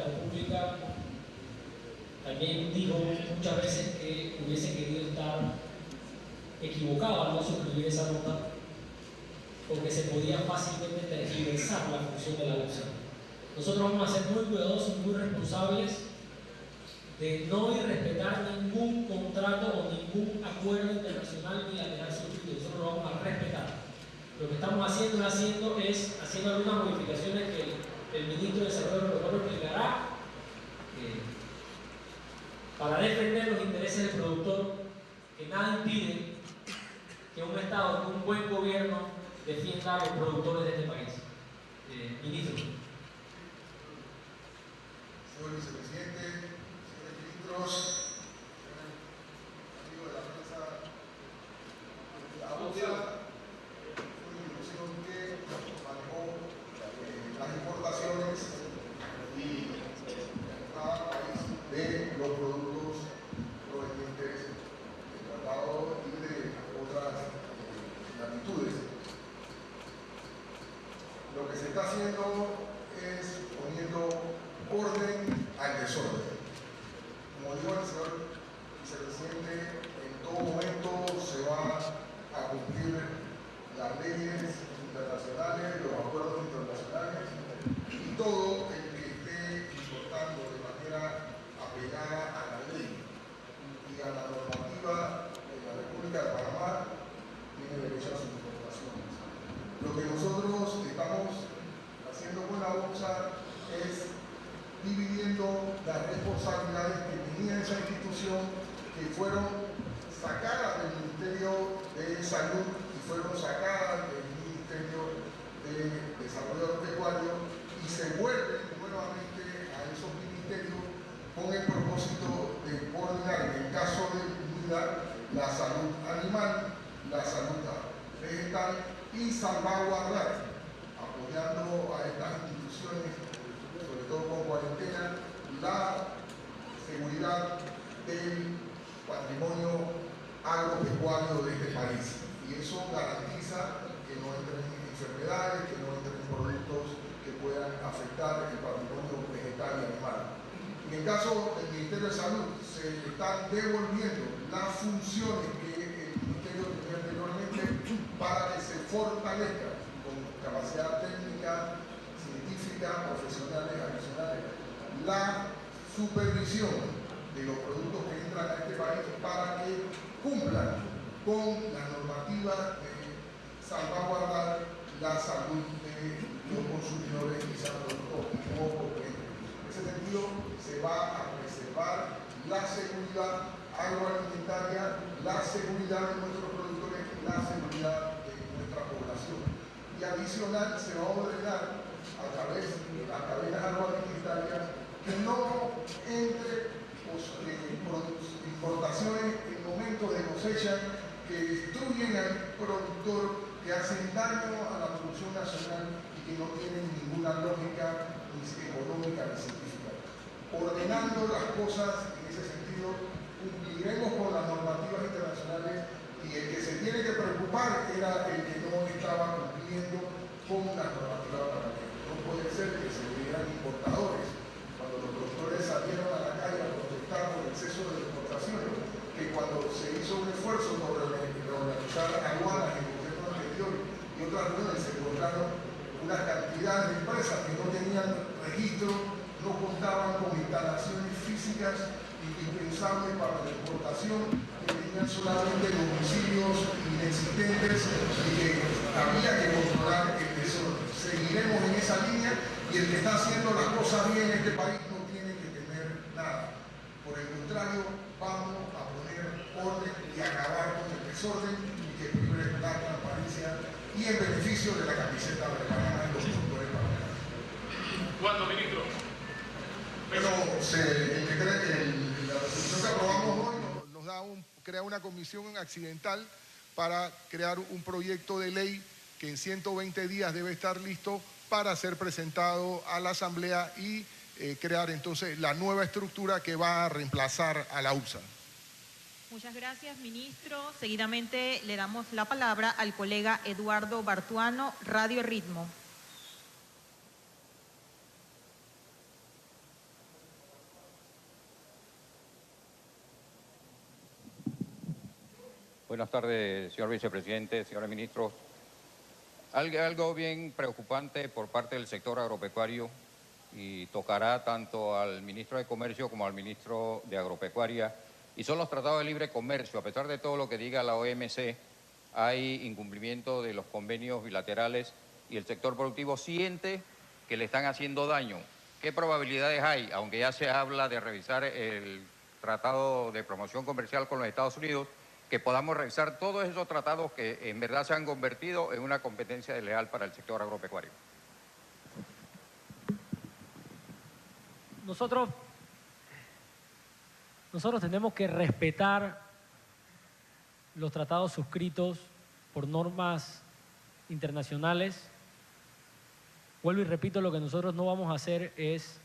la República también dijo muchas veces que hubiese querido estar equivocado al no suscribir esa nota, porque se podía fácilmente tergiversar la función de la UPSA. Nosotros vamos a ser muy cuidadosos, muy responsables de no irrespetar ningún contrato o ningún acuerdo internacional bilateral suscrito. Nosotros lo vamos a respetar. Lo que estamos haciendo es haciendo algunas modificaciones que el ministro de Desarrollo Agropecuario explicará para defender los intereses del productor, que nada impide que un Estado con un buen gobierno defienda a los productores de este país. Ministro. Señor vicepresidente, señores ministros, amigos de la prensa, la UPSA fue una institución que manejó las importaciones y cada país de los productos provenientes del tratado y de otras latitudes. Lo que se está haciendo es poniendo orden al desorden. Como dijo el señor vicepresidente, en todo momento se va a cumplir las leyes internacionales, los acuerdos internacionales y todo el que esté importando de manera apegada a la ley y a la normativa de la República de Panamá tiene derecho a sus importaciones. Lo que nosotros estamos haciendo con la UPSA es dividiendo las responsabilidades que tenía esa institución, que fueron sacadas del Ministerio de Salud y fueron sacadas del Ministerio de Desarrollo Agropecuario y se vuelven nuevamente a esos ministerios con el propósito de coordinar, en el caso de cuidar la salud animal, la salud vegetal y salvaguardar, apoyando a estas instituciones, sobre todo con cuarentena, la seguridad del patrimonio agropecuario de este país. Y eso garantiza que no entren enfermedades, que no entren productos que puedan afectar el patrimonio vegetal y animal. En el caso del Ministerio de Salud, se están devolviendo las funciones que el Ministerio tenía anteriormente para que se fortalezca con capacidad técnica, científica, profesionales adicionales, la supervisión de los productos que entran a este país para que cumplan con la normativa de salvaguardar la salud de los consumidores y sean productos no potentes. En ese sentido, se va a preservar la seguridad agroalimentaria, la seguridad de nuestros productores, la seguridad de nuestra población. Y adicional, se va a ordenar a través de las cadenas agroalimentarias que no entre importaciones en momentos de cosecha que destruyen al productor, que hacen daño a la producción nacional y que no tienen ninguna lógica ni económica ni científica. Ordenando las cosas en ese sentido, cumpliremos con las normativas internacionales y el que se tiene que preocupar era el que no estaba cumpliendo con la normativa panameña. No puede ser que se vieran importadores cuando los productores salieron a la calle a protestar por el exceso de exportaciones, que cuando se hizo un esfuerzo por reorganizar aduanas en el gobierno anterior y otras reuniones, se encontraron una cantidad de empresas que no tenían registro, no contaban con instalaciones físicas indispensables para la exportación, que tenían solamente domicilios inexistentes y que había que controlar el desorden. Seguiremos en esa línea y el que está haciendo las cosas bien en este país no tiene que temer nada. Por el contrario, vamos a poner orden y acabar con el desorden y que prive la transparencia y en beneficio de la camiseta de Panamá y los productores panameños. ¿Cuándo, ministro? Bueno, la resolución que aprobamos hoy crea una comisión accidental para crear un proyecto de ley que en 120 días debe estar listo para ser presentado a la Asamblea y crear entonces la nueva estructura que va a reemplazar a la UPSA. Muchas gracias, ministro. Seguidamente le damos la palabra al colega Eduardo Bartuano, Radio Ritmo. Buenas tardes, señor vicepresidente, señores ministros. Algo bien preocupante por parte del sector agropecuario y tocará tanto al ministro de Comercio como al ministro de Agropecuaria, y son los tratados de libre comercio. A pesar de todo lo que diga la OMC, hay incumplimiento de los convenios bilaterales y el sector productivo siente que le están haciendo daño. ¿Qué probabilidades hay, aunque ya se habla de revisar el Tratado de Promoción Comercial con los Estados Unidos, que podamos revisar todos esos tratados que en verdad se han convertido en una competencia desleal para el sector agropecuario? Nosotros tenemos que respetar los tratados suscritos por normas internacionales. Vuelvo y repito, lo que nosotros no vamos a hacer es,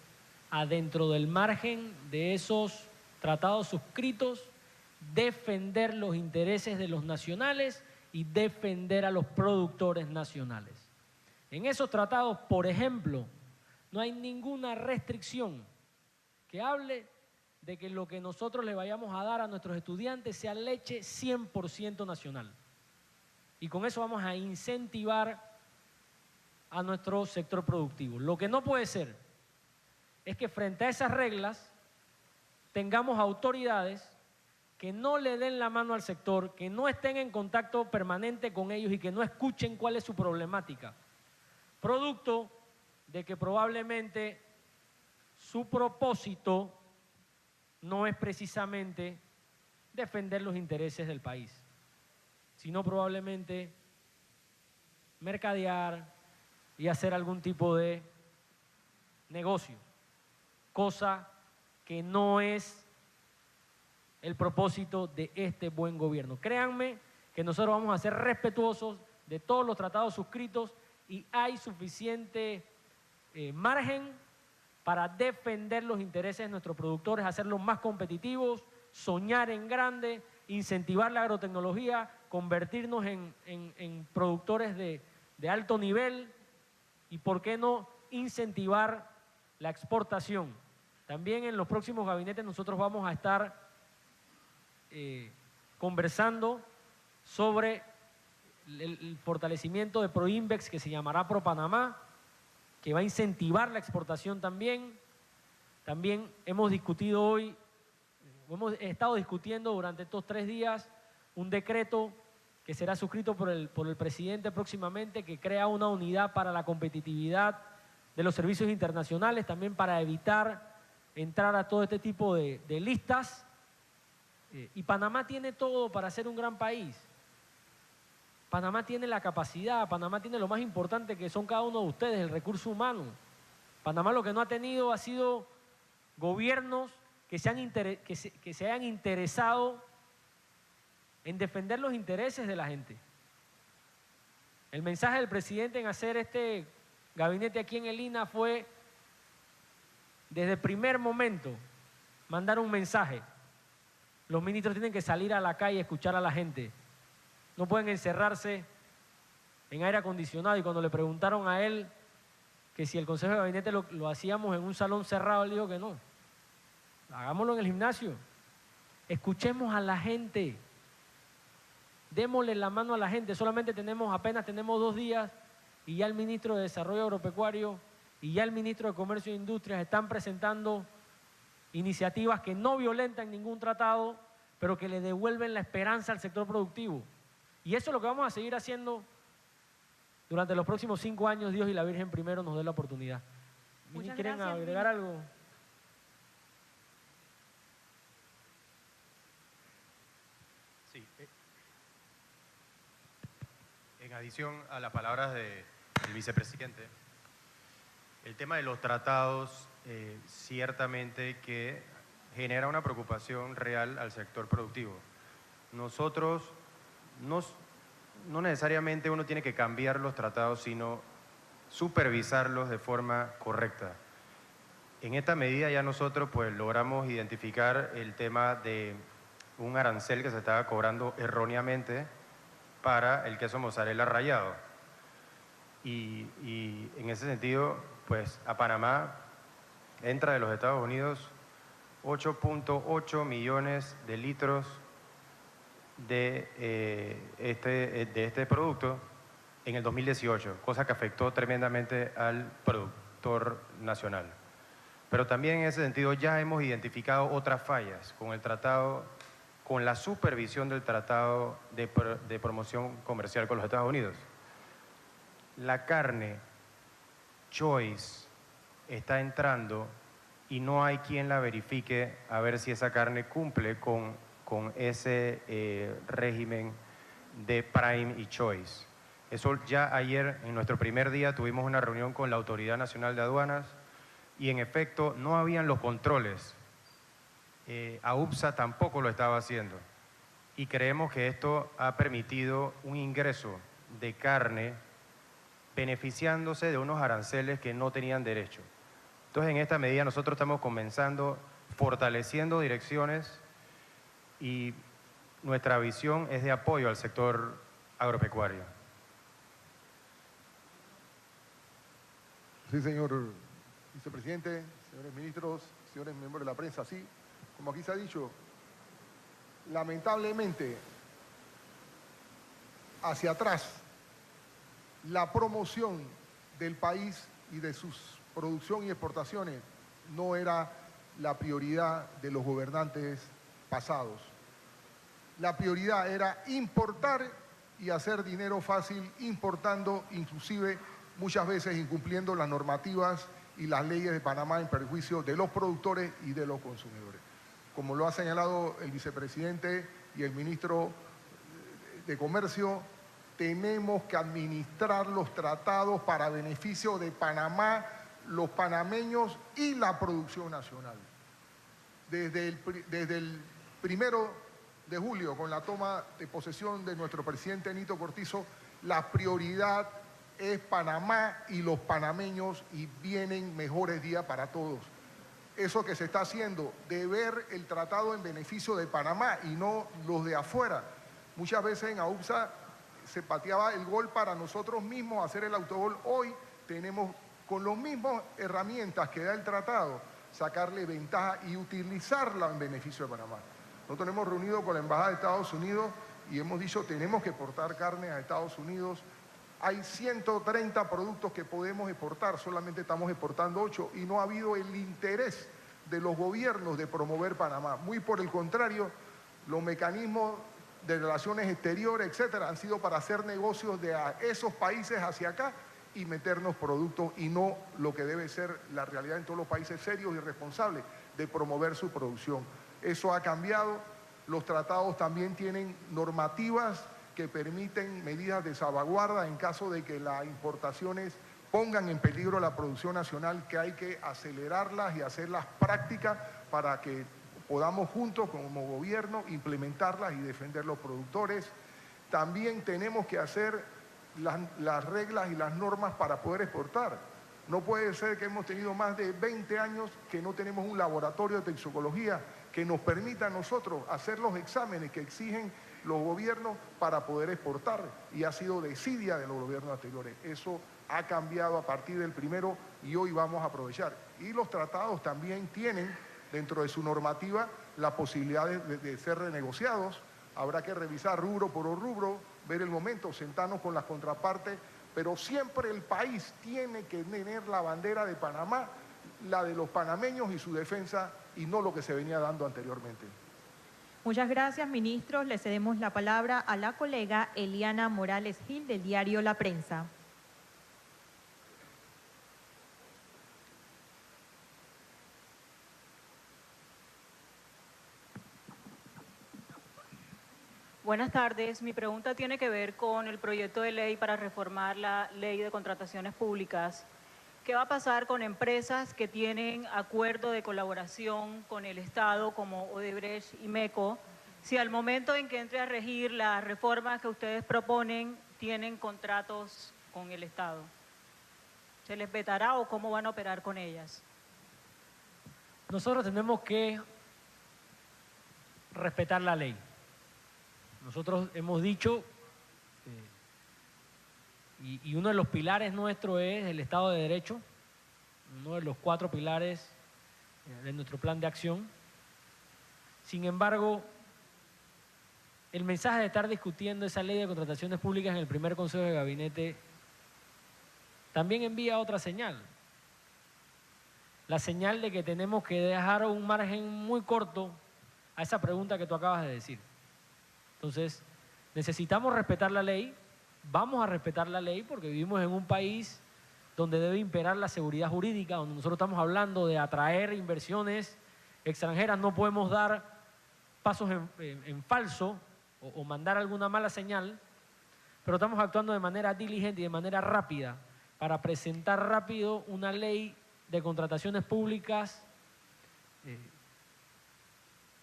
adentro del margen de esos tratados suscritos, defender los intereses de los nacionales y defender a los productores nacionales. En esos tratados, por ejemplo, no hay ninguna restricción que hable de que lo que nosotros le vayamos a dar a nuestros estudiantes sea leche 100% nacional. Y con eso vamos a incentivar a nuestro sector productivo. Lo que no puede ser es que frente a esas reglas tengamos autoridades que no le den la mano al sector, que no estén en contacto permanente con ellos y que no escuchen cuál es su problemática, producto de que probablemente su propósito no es precisamente defender los intereses del país, sino probablemente mercadear y hacer algún tipo de negocio, cosa que no es el propósito de este buen gobierno. Créanme que nosotros vamos a ser respetuosos de todos los tratados suscritos y hay suficiente margen para defender los intereses de nuestros productores, hacerlos más competitivos, soñar en grande, incentivar la agrotecnología, convertirnos en productores de alto nivel y, ¿por qué no, incentivar la exportación? También en los próximos gabinetes nosotros vamos a estar conversando sobre el fortalecimiento de Proinvex, que se llamará ProPanamá, que va a incentivar la exportación también. También hemos discutido hoy, hemos estado discutiendo durante estos 3 días un decreto que será suscrito por el presidente próximamente, que crea una unidad para la competitividad de los servicios internacionales, también para evitar entrar a todo este tipo de listas. Y Panamá tiene todo para ser un gran país. Panamá tiene la capacidad, Panamá tiene lo más importante, que son cada uno de ustedes, el recurso humano. Panamá lo que no ha tenido ha sido gobiernos que se hayan interesado en defender los intereses de la gente. El mensaje del presidente en hacer este gabinete aquí en el INA fue, desde el primer momento, mandar un mensaje. Los ministros tienen que salir a la calle a escuchar a la gente. No pueden encerrarse en aire acondicionado. Y cuando le preguntaron a él que si el Consejo de Gabinete lo hacíamos en un salón cerrado, él dijo que no. Hagámoslo en el gimnasio. Escuchemos a la gente. Démosle la mano a la gente. Apenas tenemos 2 días y ya el ministro de Desarrollo Agropecuario y ya el ministro de Comercio e Industrias están presentando iniciativas que no violentan ningún tratado, pero que le devuelven la esperanza al sector productivo. Y eso es lo que vamos a seguir haciendo durante los próximos 5 años. Dios y la Virgen primero nos dé la oportunidad. ¿Quieren agregar algo? Sí. En adición a las palabras del vicepresidente, el tema de los tratados ciertamente que genera una preocupación real al sector productivo. Nosotros no necesariamente uno tiene que cambiar los tratados, sino supervisarlos de forma correcta. En esta medida ya nosotros pues logramos identificar el tema de un arancel que se estaba cobrando erróneamente para el queso mozzarella rallado. Y en ese sentido, pues a Panamá entra de los Estados Unidos 8.8 millones de litros de este producto en el 2018, cosa que afectó tremendamente al productor nacional. Pero también en ese sentido ya hemos identificado otras fallas con el tratado, con la supervisión del tratado de promoción comercial con los Estados Unidos. La carne Choice está entrando y no hay quien la verifique a ver si esa carne cumple con ese régimen de Prime y Choice. Eso ya ayer, en nuestro primer día, tuvimos una reunión con la Autoridad Nacional de Aduanas y en efecto no habían los controles. AUPSA tampoco lo estaba haciendo y creemos que esto ha permitido un ingreso de carne beneficiándose de unos aranceles que no tenían derecho. Entonces, en esta medida nosotros estamos comenzando, fortaleciendo direcciones y nuestra visión es de apoyo al sector agropecuario. Sí, señor vicepresidente, señores ministros, señores miembros de la prensa, sí, como aquí se ha dicho, lamentablemente, hacia atrás, la promoción del país y de sus producción y exportaciones no era la prioridad de los gobernantes pasados. La prioridad era importar y hacer dinero fácil importando, inclusive muchas veces incumpliendo las normativas y las leyes de Panamá en perjuicio de los productores y de los consumidores. Como lo ha señalado el vicepresidente y el ministro de Comercio, tenemos que administrar los tratados para beneficio de Panamá, los panameños y la producción nacional. Desde el 1 de julio, con la toma de posesión de nuestro presidente Nito Cortizo, la prioridad es Panamá y los panameños y vienen mejores días para todos. Eso que se está haciendo, de ver el tratado en beneficio de Panamá y no los de afuera. Muchas veces en AUPSA se pateaba el gol para nosotros mismos hacer el autogol. Hoy tenemos, con las mismas herramientas que da el tratado, sacarle ventaja y utilizarla en beneficio de Panamá. Nosotros nos hemos reunido con la Embajada de Estados Unidos y hemos dicho tenemos que exportar carne a Estados Unidos. Hay 130 productos que podemos exportar, solamente estamos exportando 8 y no ha habido el interés de los gobiernos de promover Panamá. Muy por el contrario, los mecanismos de relaciones exteriores, etcétera, han sido para hacer negocios de esos países hacia acá y meternos productos y no lo que debe ser la realidad en todos los países serios y responsables de promover su producción. Eso ha cambiado. Los tratados también tienen normativas que permiten medidas de salvaguarda en caso de que las importaciones pongan en peligro la producción nacional, que hay que acelerarlas y hacerlas prácticas para que podamos juntos como gobierno implementarlas y defender los productores. También tenemos que hacer las reglas y las normas para poder exportar. No puede ser que hemos tenido más de 20 años que no tenemos un laboratorio de toxicología que nos permita a nosotros hacer los exámenes que exigen los gobiernos para poder exportar, y ha sido desidia de los gobiernos anteriores. Eso ha cambiado a partir del 1 y hoy vamos a aprovechar. Y los tratados también tienen dentro de su normativa la posibilidad de ser renegociados. Habrá que revisar rubro por rubro, ver el momento, sentarnos con las contrapartes, pero siempre el país tiene que tener la bandera de Panamá, la de los panameños y su defensa, y no lo que se venía dando anteriormente. Muchas gracias, ministros. Le cedemos la palabra a la colega Eliana Morales Gil del diario La Prensa. Buenas tardes. Mi pregunta tiene que ver con el proyecto de ley para reformar la ley de contrataciones públicas. ¿Qué va a pasar con empresas que tienen acuerdo de colaboración con el Estado como Odebrecht y MECO si al momento en que entre a regir las reformas que ustedes proponen tienen contratos con el Estado? ¿Se les vetará o cómo van a operar con ellas? Nosotros tenemos que respetar la ley. Nosotros hemos dicho, y uno de los pilares nuestros es el Estado de Derecho, uno de los 4 pilares de nuestro plan de acción. Sin embargo, el mensaje de estar discutiendo esa ley de contrataciones públicas en el primer Consejo de Gabinete también envía otra señal. La señal de que tenemos que dejar un margen muy corto a esa pregunta que tú acabas de decir. Entonces, necesitamos respetar la ley, vamos a respetar la ley porque vivimos en un país donde debe imperar la seguridad jurídica, donde nosotros estamos hablando de atraer inversiones extranjeras, no podemos dar pasos en falso o mandar alguna mala señal, pero estamos actuando de manera diligente y de manera rápida para presentar rápido una ley de contrataciones públicas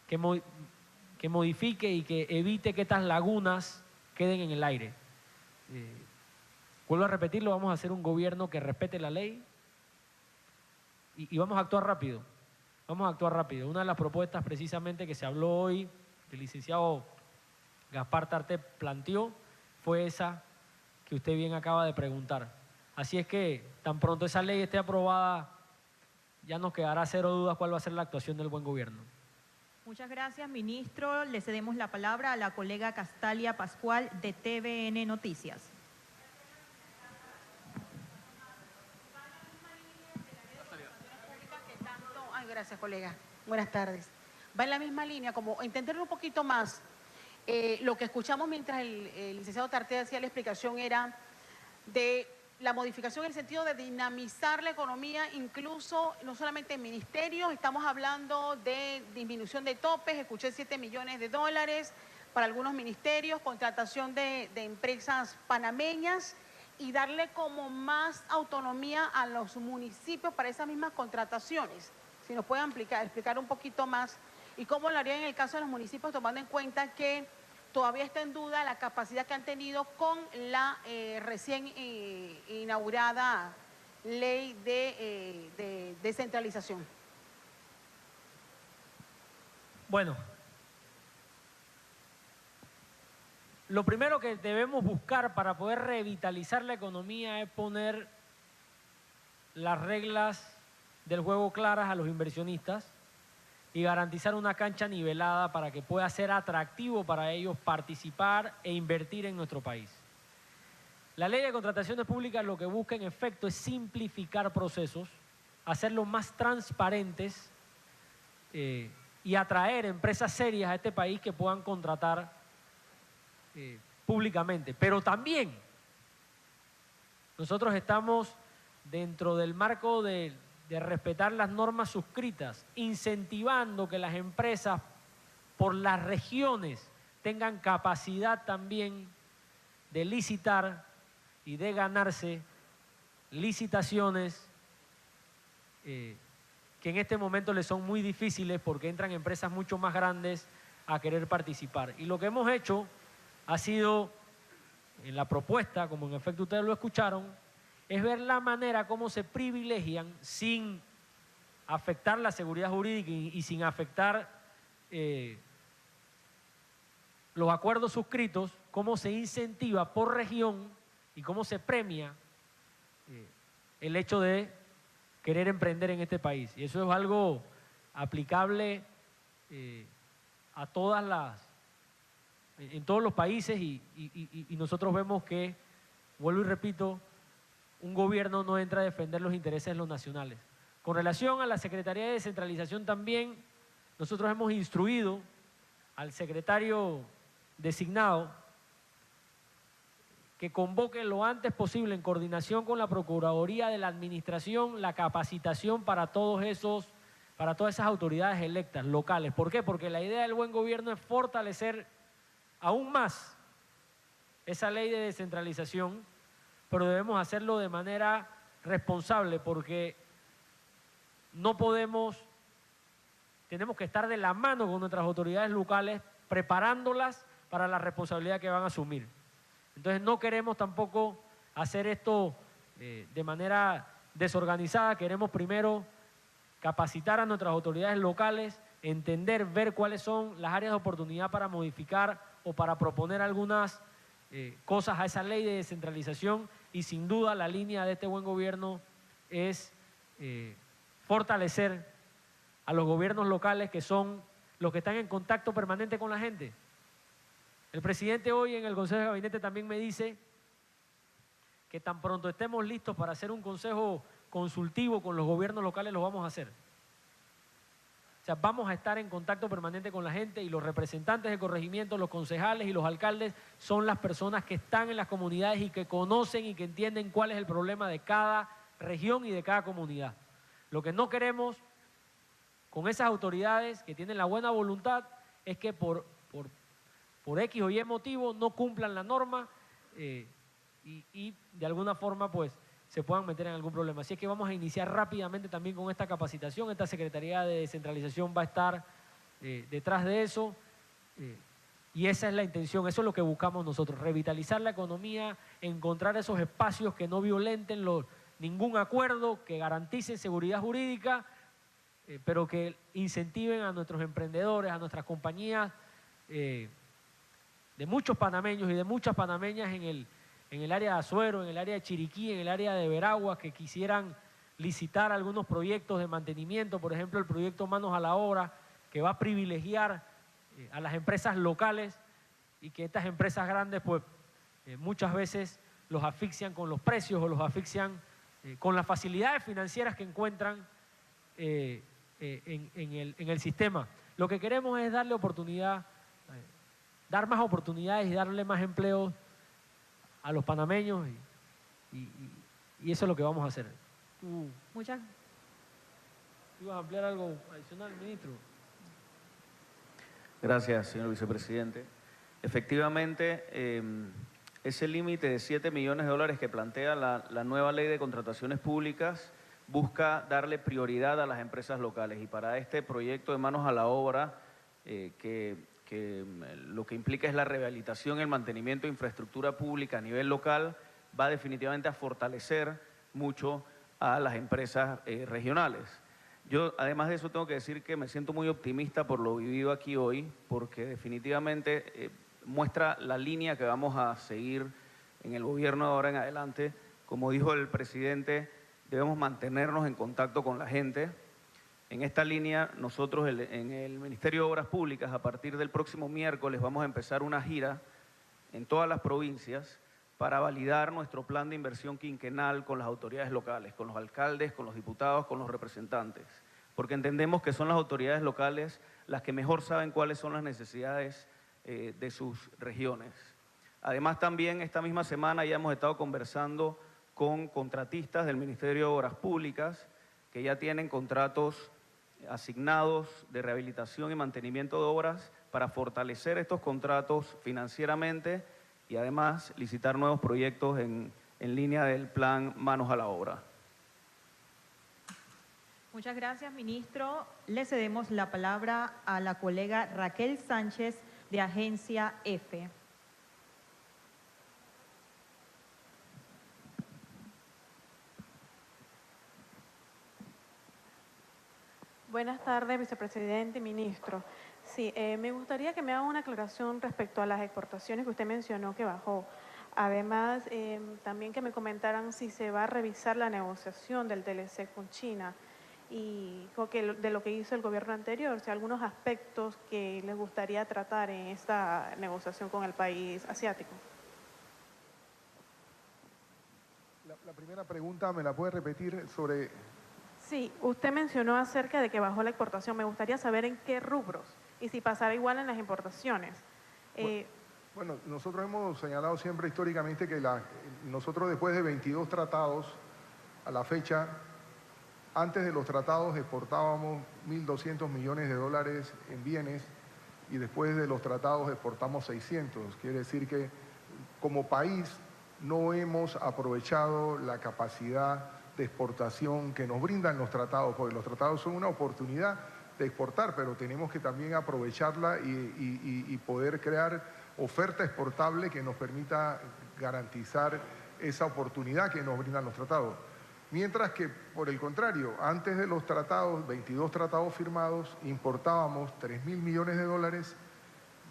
que modifique y que evite que estas lagunas queden en el aire. Vuelvo a repetirlo, vamos a hacer un gobierno que respete la ley y vamos a actuar rápido. Vamos a actuar rápido. Una de las propuestas precisamente que se habló hoy, que el licenciado Gaspar Tarté planteó, fue esa que usted bien acaba de preguntar. Así es que tan pronto esa ley esté aprobada, ya nos quedará cero dudas cuál va a ser la actuación del buen gobierno. Muchas gracias, ministro. Le cedemos la palabra a la colega Castalia Pascual de TVN Noticias. Gracias, colega. Buenas tardes. Va en la misma línea, como entenderlo un poquito más. Lo que escuchamos mientras el licenciado Tarté hacía la explicación era de la modificación en el sentido de dinamizar la economía, incluso no solamente en ministerios, estamos hablando de disminución de topes, escuché 7 millones de dólares para algunos ministerios, contratación de empresas panameñas y darle como más autonomía a los municipios para esas mismas contrataciones. Si nos pueden explicar un poquito más y cómo lo harían en el caso de los municipios, tomando en cuenta que todavía está en duda la capacidad que han tenido con la recién inaugurada ley de descentralización. Bueno, lo primero que debemos buscar para poder revitalizar la economía es poner las reglas del juego claras a los inversionistas y garantizar una cancha nivelada para que pueda ser atractivo para ellos participar e invertir en nuestro país. La ley de contrataciones públicas lo que busca en efecto es simplificar procesos, hacerlos más transparentes y atraer empresas serias a este país que puedan contratar públicamente. Pero también nosotros estamos dentro del marco de respetar las normas suscritas, incentivando que las empresas por las regiones tengan capacidad también de licitar y de ganarse licitaciones que en este momento les son muy difíciles porque entran empresas mucho más grandes a querer participar. Y lo que hemos hecho ha sido, en la propuesta, como en efecto ustedes lo escucharon, es ver la manera como se privilegian sin afectar la seguridad jurídica y sin afectar los acuerdos suscritos, cómo se incentiva por región y cómo se premia el hecho de querer emprender en este país. Y eso es algo aplicable a en todos los países y nosotros vemos que, vuelvo y repito, un gobierno no entra a defender los intereses de los nacionales. Con relación a la Secretaría de Descentralización también, nosotros hemos instruido al secretario designado que convoque lo antes posible en coordinación con la Procuraduría de la Administración la capacitación para todas esas autoridades electas locales. ¿Por qué? Porque la idea del buen gobierno es fortalecer aún más esa ley de descentralización, pero debemos hacerlo de manera responsable porque tenemos que estar de la mano con nuestras autoridades locales preparándolas para la responsabilidad que van a asumir. Entonces no queremos tampoco hacer esto de manera desorganizada, queremos primero capacitar a nuestras autoridades locales, entender, ver cuáles son las áreas de oportunidad para modificar o para proponer algunas cosas a esa ley de descentralización y sin duda la línea de este buen gobierno es fortalecer a los gobiernos locales que son los que están en contacto permanente con la gente. El presidente hoy en el Consejo de Gabinete también me dice que tan pronto estemos listos para hacer un consejo consultivo con los gobiernos locales, lo vamos a hacer. O sea, vamos a estar en contacto permanente con la gente y los representantes de corregimiento, los concejales y los alcaldes son las personas que están en las comunidades y que conocen y que entienden cuál es el problema de cada región y de cada comunidad. Lo que no queremos con esas autoridades que tienen la buena voluntad es que por X o Y motivo no cumplan la norma y de alguna forma pues se puedan meter en algún problema. Así es que vamos a iniciar rápidamente también con esta capacitación. Esta Secretaría de Descentralización va a estar detrás de eso y esa es la intención, eso es lo que buscamos nosotros, revitalizar la economía, encontrar esos espacios que no violenten ningún acuerdo, que garanticen seguridad jurídica, pero que incentiven a nuestros emprendedores, a nuestras compañías de muchos panameños y de muchas panameñas en el área de Azuero, en el área de Chiriquí, en el área de Veraguas, que quisieran licitar algunos proyectos de mantenimiento, por ejemplo el proyecto Manos a la Obra, que va a privilegiar a las empresas locales y que estas empresas grandes pues muchas veces los asfixian con los precios o los asfixian con las facilidades financieras que encuentran en el sistema. Lo que queremos es darle oportunidad, dar más oportunidades y darle más empleos a los panameños y eso es lo que vamos a hacer. ¿Tú ibas a ampliar algo adicional, ministro? Gracias, señor vicepresidente. Efectivamente, ese límite de 7 millones de dólares que plantea la nueva ley de contrataciones públicas busca darle prioridad a las empresas locales y para este proyecto de Manos a la Obra, que lo que implica es la rehabilitación y el mantenimiento de infraestructura pública a nivel local, va definitivamente a fortalecer mucho a las empresas regionales. Yo, además de eso, tengo que decir que me siento muy optimista por lo vivido aquí hoy, porque definitivamente muestra la línea que vamos a seguir en el gobierno de ahora en adelante. Como dijo el presidente, debemos mantenernos en contacto con la gente. En esta línea, nosotros en el Ministerio de Obras Públicas, a partir del próximo miércoles, vamos a empezar una gira en todas las provincias para validar nuestro plan de inversión quinquenal con las autoridades locales, con los alcaldes, con los diputados, con los representantes, porque entendemos que son las autoridades locales las que mejor saben cuáles son las necesidades de sus regiones. Además, también esta misma semana ya hemos estado conversando con contratistas del Ministerio de Obras Públicas que ya tienen contratos asignados de rehabilitación y mantenimiento de obras para fortalecer estos contratos financieramente y además licitar nuevos proyectos en línea del plan Manos a la Obra. Muchas gracias, ministro. Le cedemos la palabra a la colega Raquel Sánchez de Agencia F. Buenas tardes, vicepresidente y ministro. Sí, me gustaría que me haga una aclaración respecto a las exportaciones que usted mencionó que bajó. Además, también que me comentaran si se va a revisar la negociación del TLC con China y de lo que hizo el gobierno anterior, si algunos aspectos que les gustaría tratar en esta negociación con el país asiático. La primera pregunta, ¿me la puede repetir sobre...? Sí, usted mencionó acerca de que bajó la exportación. Me gustaría saber en qué rubros y si pasará igual en las importaciones. Bueno, nosotros hemos señalado siempre históricamente que nosotros después de 22 tratados a la fecha, antes de los tratados exportábamos 1.200 millones de dólares en bienes y después de los tratados exportamos 600. Quiere decir que como país no hemos aprovechado la capacidad de exportación que nos brindan los tratados, porque los tratados son una oportunidad de exportar, pero tenemos que también aprovecharla y poder crear oferta exportable que nos permita garantizar esa oportunidad que nos brindan los tratados. Mientras que, por el contrario, antes de los tratados, 22 tratados firmados, importábamos 3.000 millones de dólares,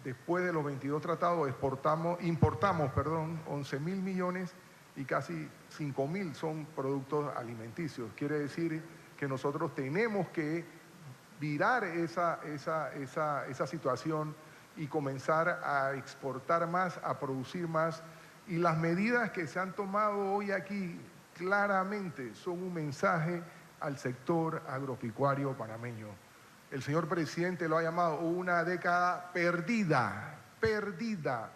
después de los 22 tratados importamos 11.000 millones y casi 5.000 son productos alimenticios. Quiere decir que nosotros tenemos que virar esa situación y comenzar a exportar más, a producir más. Y las medidas que se han tomado hoy aquí claramente son un mensaje al sector agropecuario panameño. El señor presidente lo ha llamado una década perdida, perdida.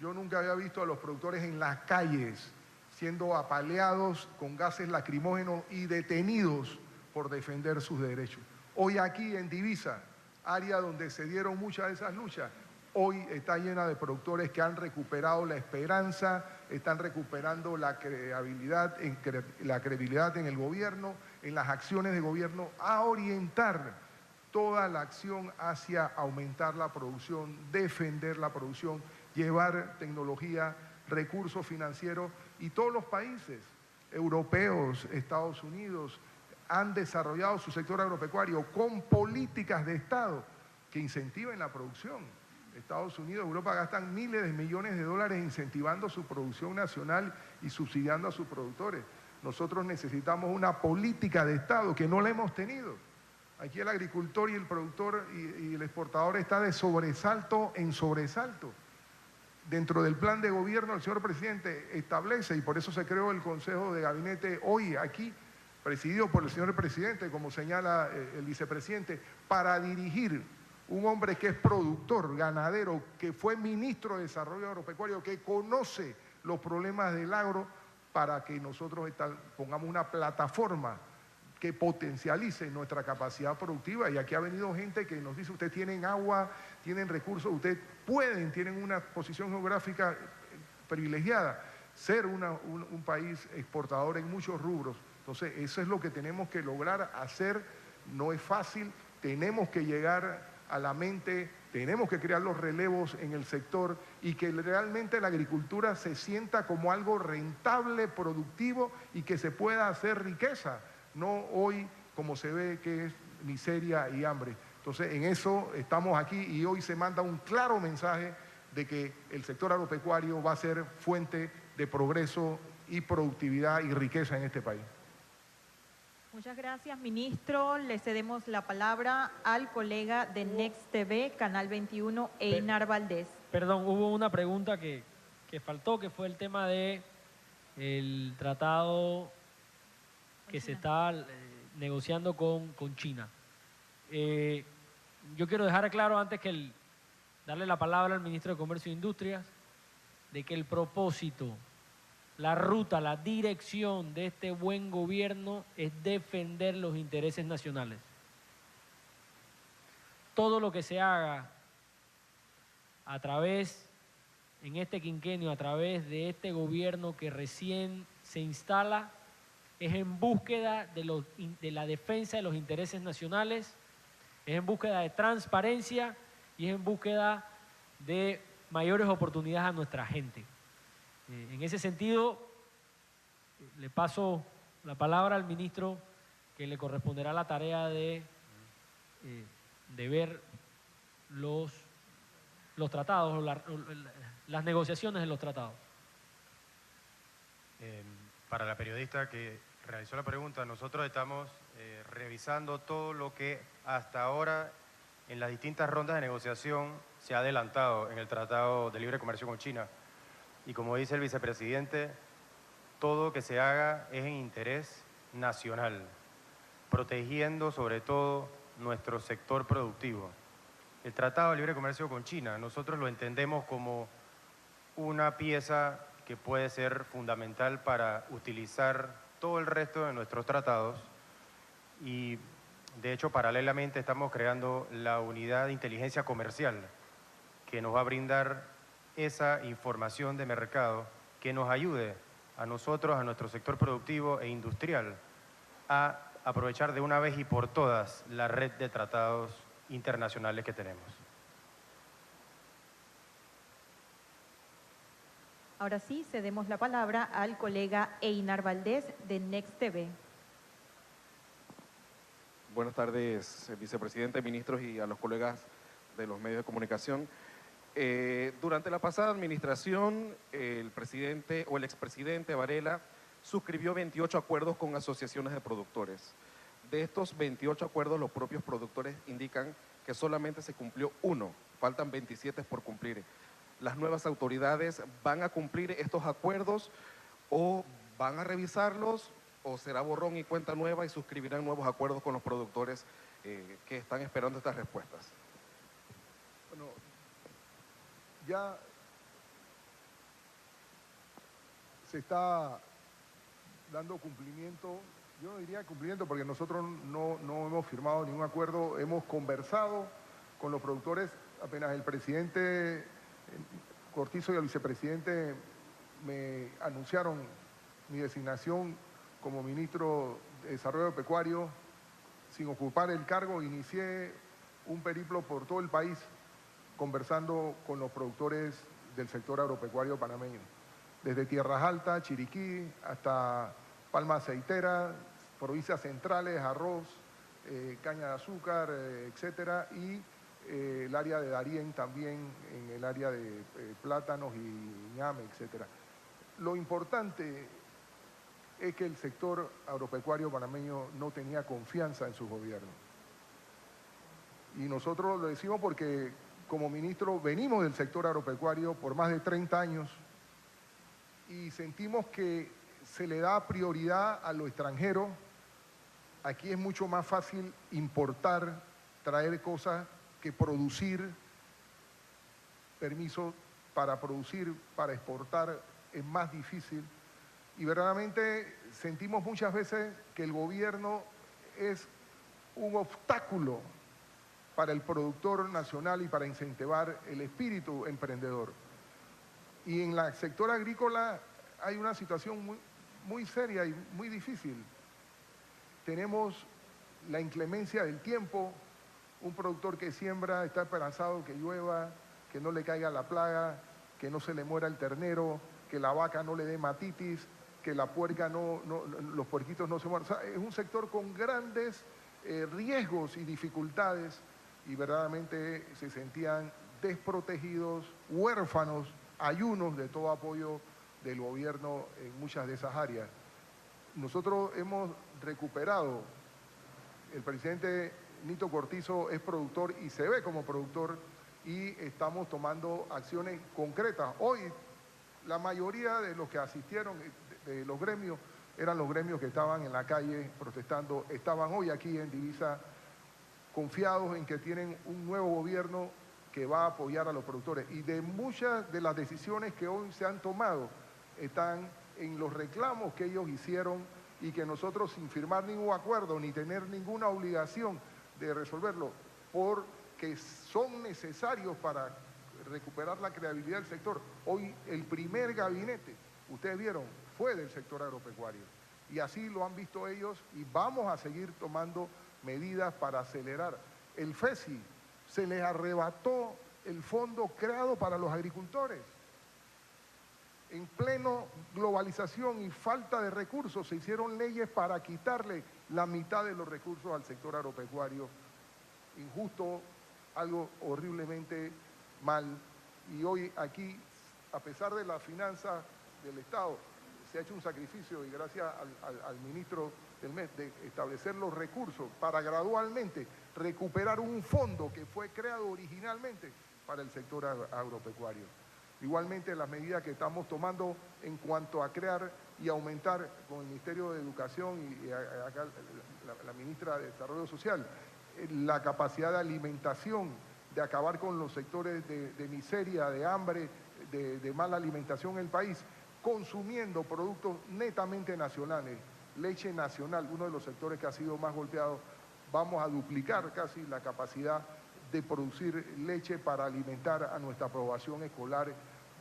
Yo nunca había visto a los productores en las calles siendo apaleados con gases lacrimógenos y detenidos por defender sus derechos. Hoy aquí en Divisa, área donde se dieron muchas de esas luchas, hoy está llena de productores que han recuperado la esperanza, están recuperando la credibilidad en el gobierno, en las acciones de gobierno, a orientar toda la acción hacia aumentar la producción, defender la producción, llevar tecnología, recursos financieros, y todos los países europeos, Estados Unidos, han desarrollado su sector agropecuario con políticas de Estado que incentiven la producción. Estados Unidos, Europa gastan miles de millones de dólares incentivando su producción nacional y subsidiando a sus productores. Nosotros necesitamos una política de Estado que no la hemos tenido. Aquí el agricultor y el productor y el exportador está de sobresalto en sobresalto. Dentro del plan de gobierno, el señor presidente establece, y por eso se creó el Consejo de Gabinete hoy aquí, presidido por el señor presidente, como señala el vicepresidente, para dirigir un hombre que es productor, ganadero, que fue ministro de Desarrollo Agropecuario, que conoce los problemas del agro, para que nosotros pongamos una plataforma que potencialice nuestra capacidad productiva. Y aquí ha venido gente que nos dice: ustedes tienen agua, tienen recursos, ustedes tienen una posición geográfica privilegiada, ser un país exportador en muchos rubros. Entonces, eso es lo que tenemos que lograr hacer. No es fácil, tenemos que llegar a la mente, tenemos que crear los relevos en el sector y que realmente la agricultura se sienta como algo rentable, productivo y que se pueda hacer riqueza, no hoy como se ve que es miseria y hambre. Entonces, en eso estamos aquí y hoy se manda un claro mensaje de que el sector agropecuario va a ser fuente de progreso y productividad y riqueza en este país. Muchas gracias, ministro. Le cedemos la palabra al colega de Next TV, Canal 21, Einar Valdés. Perdón, hubo una pregunta que faltó, que fue el tema de el tratado que se está negociando con China. Yo quiero dejar claro, antes que darle la palabra al ministro de Comercio e Industrias, de que el propósito, la ruta, la dirección de este buen gobierno es defender los intereses nacionales. Todo lo que se haga a través, en este quinquenio, a través de este gobierno que recién se instala, es en búsqueda de la defensa de los intereses nacionales, es en búsqueda de transparencia y es en búsqueda de mayores oportunidades a nuestra gente. En ese sentido, le paso la palabra al ministro, que le corresponderá la tarea de ver los tratados, las negociaciones de los tratados. Para la periodista que realizó la pregunta, nosotros estamos revisando todo lo que hasta ahora en las distintas rondas de negociación se ha adelantado en el Tratado de Libre Comercio con China. Y como dice el vicepresidente, todo que se haga es en interés nacional, protegiendo sobre todo nuestro sector productivo. El Tratado de Libre Comercio con China, nosotros lo entendemos como una pieza que puede ser fundamental para utilizar todo el resto de nuestros tratados y, de hecho, paralelamente estamos creando la unidad de inteligencia comercial que nos va a brindar esa información de mercado que nos ayude a nosotros, a nuestro sector productivo e industrial, a aprovechar de una vez y por todas la red de tratados internacionales que tenemos. Ahora sí, cedemos la palabra al colega Einar Valdés de Next TV. Buenas tardes, vicepresidente, ministros y a los colegas de los medios de comunicación. Durante la pasada administración, el presidente o el expresidente Varela suscribió 28 acuerdos con asociaciones de productores. De estos 28 acuerdos, los propios productores indican que solamente se cumplió uno, faltan 27 por cumplir. ¿Las nuevas autoridades van a cumplir estos acuerdos o van a revisarlos o será borrón y cuenta nueva y suscribirán nuevos acuerdos con los productores que están esperando estas respuestas? Bueno, ya se está dando cumplimiento, yo no diría cumplimiento porque nosotros no hemos firmado ningún acuerdo, hemos conversado con los productores, apenas el presidente Cortizo y el vicepresidente me anunciaron mi designación como ministro de Desarrollo Pecuario, sin ocupar el cargo, inicié un periplo por todo el país conversando con los productores del sector agropecuario panameño, desde Tierras Altas, Chiriquí, hasta Palma Aceitera, provincias centrales, arroz, caña de azúcar, etcétera, y el área de Darién también, en el área de plátanos y ñame, etcétera. Lo importante es que el sector agropecuario panameño no tenía confianza en su gobierno. Y nosotros lo decimos porque como ministro venimos del sector agropecuario por más de 30 años y sentimos que se le da prioridad a lo extranjero. Aquí es mucho más fácil importar, traer cosas que producir. Permiso para producir, para exportar es más difícil. Y verdaderamente sentimos muchas veces que el gobierno es un obstáculo para el productor nacional y para incentivar el espíritu emprendedor. Y en el sector agrícola hay una situación muy seria y muy difícil. Tenemos la inclemencia del tiempo, un productor que siembra está esperanzado que llueva, que no le caiga la plaga, que no se le muera el ternero, que la vaca no le dé hematitis, que la puerca los puerquitos no se mueran. O sea, es un sector con grandes riesgos y dificultades y verdaderamente se sentían desprotegidos, huérfanos, ayunos de todo apoyo del gobierno en muchas de esas áreas. Nosotros hemos recuperado, el presidente Nito Cortizo es productor y se ve como productor y estamos tomando acciones concretas. Hoy la mayoría de los que asistieron de los gremios eran los gremios que estaban en la calle protestando, estaban hoy aquí en Divisa confiados en que tienen un nuevo gobierno que va a apoyar a los productores. Y de muchas de las decisiones que hoy se han tomado están en los reclamos que ellos hicieron y que nosotros sin firmar ningún acuerdo ni tener ninguna obligación de resolverlo, porque son necesarios para recuperar la credibilidad del sector. Hoy el primer gabinete, ustedes vieron, fue del sector agropecuario. Y así lo han visto ellos y vamos a seguir tomando medidas para acelerar. El FESI se les arrebató el fondo creado para los agricultores. En pleno globalización y falta de recursos se hicieron leyes para quitarle la mitad de los recursos al sector agropecuario. Injusto, algo horriblemente mal. Y hoy aquí, a pesar de la finanza del Estado, se ha hecho un sacrificio y gracias al ministro del MES de establecer los recursos para gradualmente recuperar un fondo que fue creado originalmente para el sector agropecuario. Igualmente las medidas que estamos tomando en cuanto a crear y aumentar con el Ministerio de Educación y acá la ministra de Desarrollo Social, la capacidad de alimentación, de acabar con los sectores de miseria, de hambre, de mala alimentación en el país, consumiendo productos netamente nacionales, leche nacional, uno de los sectores que ha sido más golpeado. Vamos a duplicar casi la capacidad de producir leche para alimentar a nuestra población escolar.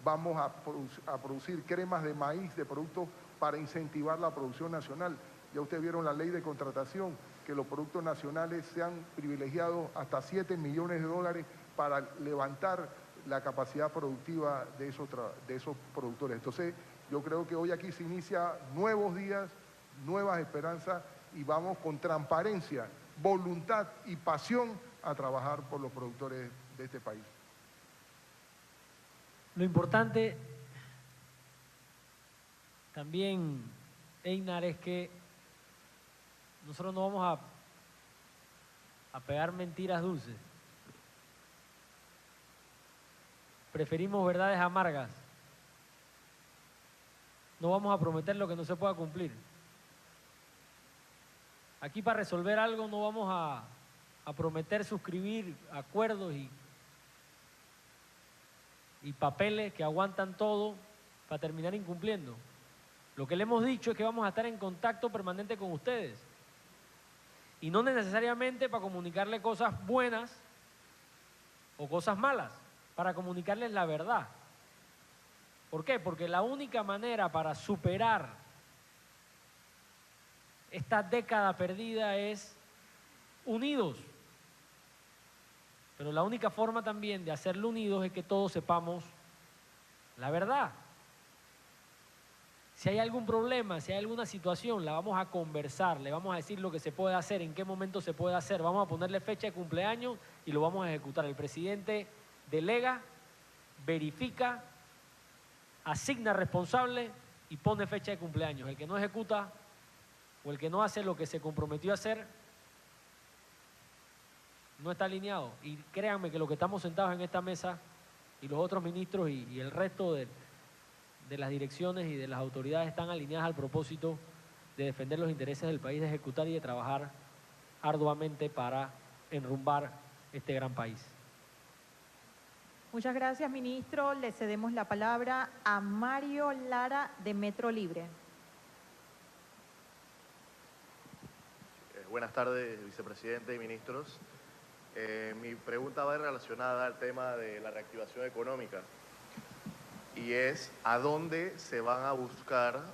Vamos a producir cremas de maíz, de productos para incentivar la producción nacional. Ya ustedes vieron la ley de contratación, que los productos nacionales sean privilegiados hasta 7 millones de dólares para levantar la capacidad productiva de esos productores. Entonces, yo creo que hoy aquí se inicia nuevos días, nuevas esperanzas y vamos con transparencia, voluntad y pasión a trabajar por los productores de este país. Lo importante también, Einar, es que nosotros no vamos a pegar mentiras dulces. Preferimos verdades amargas. No vamos a prometer lo que no se pueda cumplir. Aquí para resolver algo no vamos a prometer suscribir acuerdos y papeles que aguantan todo para terminar incumpliendo. Lo que le hemos dicho es que vamos a estar en contacto permanente con ustedes. Y no necesariamente para comunicarle cosas buenas o cosas malas, para comunicarles la verdad. ¿Por qué? Porque la única manera para superar esta década perdida es unidos. Pero la única forma también de hacerlo unidos es que todos sepamos la verdad. Si hay algún problema, si hay alguna situación, la vamos a conversar, le vamos a decir lo que se puede hacer, en qué momento se puede hacer, vamos a ponerle fecha de cumpleaños y lo vamos a ejecutar. El presidente delega, verifica, asigna responsable y pone fecha de cumpleaños. El que no ejecuta o el que no hace lo que se comprometió a hacer no está alineado. Y créanme que los que estamos sentados en esta mesa y los otros ministros y el resto de las direcciones y de las autoridades están alineadas al propósito de defender los intereses del país, de ejecutar y de trabajar arduamente para enrumbar este gran país. Muchas gracias, ministro. Le cedemos la palabra a Mario Lara, de Metro Libre. Buenas tardes, vicepresidente y ministros. Mi pregunta va relacionada al tema de la reactivación económica y es ¿a dónde se va a buscar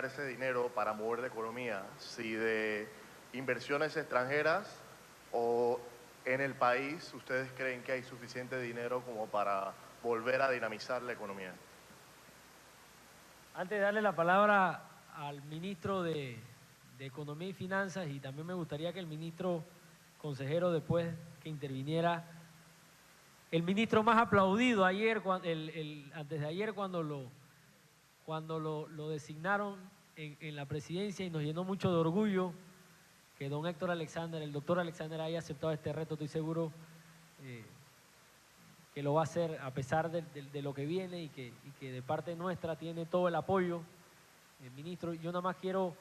ese dinero para mover la economía? Si de inversiones extranjeras o en el país ustedes creen que hay suficiente dinero como para volver a dinamizar la economía. Antes de darle la palabra al ministro de Economía y Finanzas, y también me gustaría que el ministro consejero, después que interviniera, el ministro más aplaudido ayer, antes de ayer, cuando lo designaron en la presidencia, y nos llenó mucho de orgullo que don Héctor Alexander, el doctor Alexander, haya aceptado este reto. Estoy seguro que lo va a hacer a pesar de lo que viene y que de parte nuestra tiene todo el apoyo. Ministro, yo nada más quiero